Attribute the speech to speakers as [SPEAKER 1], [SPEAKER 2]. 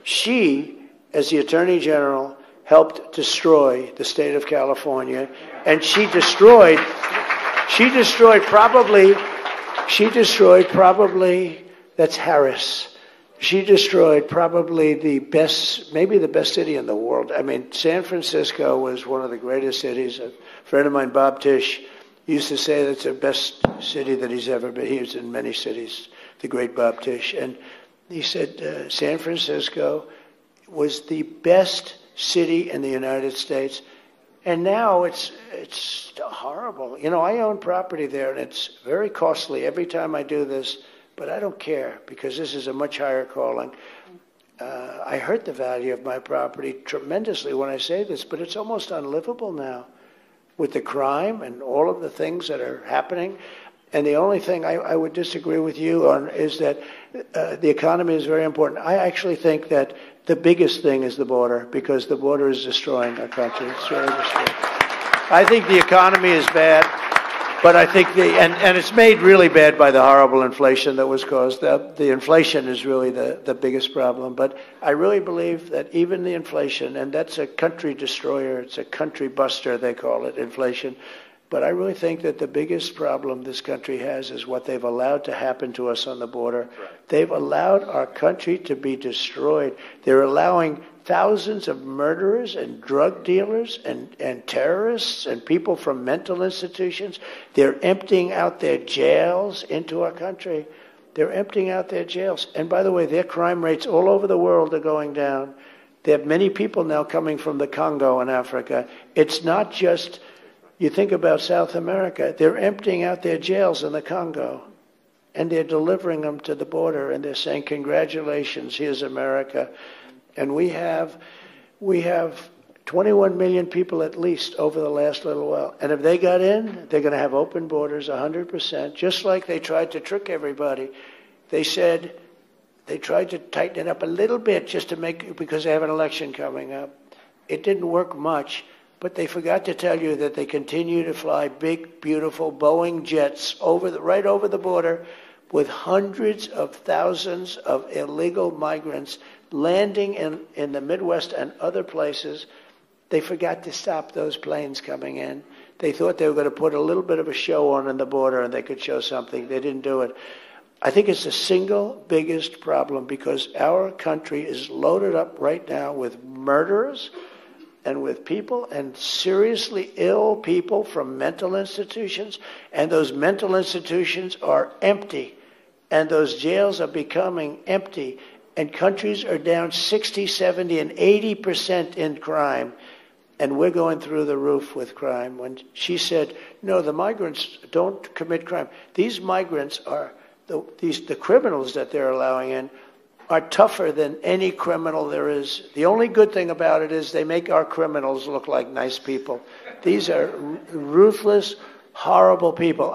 [SPEAKER 1] She, as the Attorney General, helped destroy the state of California, and she destroyed probably, that's Harris. She destroyed probably maybe the best city in the world. I mean, San Francisco was one of the greatest cities. A friend of mine, Bob Tisch, used to say that's the best city that he's ever been. He was in many cities, the great Bob Tisch. And he said San Francisco was the best city in the United States. And now it's horrible. You know, I own property there, and it's very costly every time I do this. But I don't care, because this is a much higher calling. I hurt the value of my property tremendously when I say this, but it's almost unlivable now with the crime and all of the things that are happening. And the only thing I would disagree with you on is that the economy is very important. I actually think that the biggest thing is the border, because the border is destroying our country. It's really destroying. I think the economy is bad. But I think and it's made really bad by the horrible inflation that was caused. The inflation is really the biggest problem. But I really believe that even the inflation, and that's a country destroyer, it's a country buster, they call it, inflation. But I really think that the biggest problem this country has is what they've allowed to happen to us on the border. Right. They've allowed our country to be destroyed. They're allowing thousands of murderers and drug dealers and terrorists and people from mental institutions. They're emptying out their jails into our country. They're emptying out their jails. And by the way, their crime rates all over the world are going down. They have many people now coming from the Congo and Africa. It's not just, you think about South America, they're emptying out their jails in the Congo. And they're delivering them to the border, and they're saying, congratulations, here's America. And we have 21 million people at least over the last little while. And if they got in, they're going to have open borders 100%, just like they tried to trick everybody. They said they tried to tighten it up a little bit just to because they have an election coming up. It didn't work much, but they forgot to tell you that they continue to fly big, beautiful Boeing jets right over the border with hundreds of thousands of illegal migrants landing in the Midwest and other places. They forgot to stop those planes coming in. They thought they were going to put a little bit of a show on the border and they could show something. They didn't do it. I think it's the single biggest problem, because our country is loaded up right now with murderers and with people, and seriously ill people from mental institutions. And those mental institutions are empty. And those jails are becoming empty. And countries are down 60, 70, and 80% in crime. And we're going through the roof with crime. When she said, no, the migrants don't commit crime. These migrants are, the criminals that they're allowing in are tougher than any criminal there is. The only good thing about it is they make our criminals look like nice people. These are ruthless, horrible people.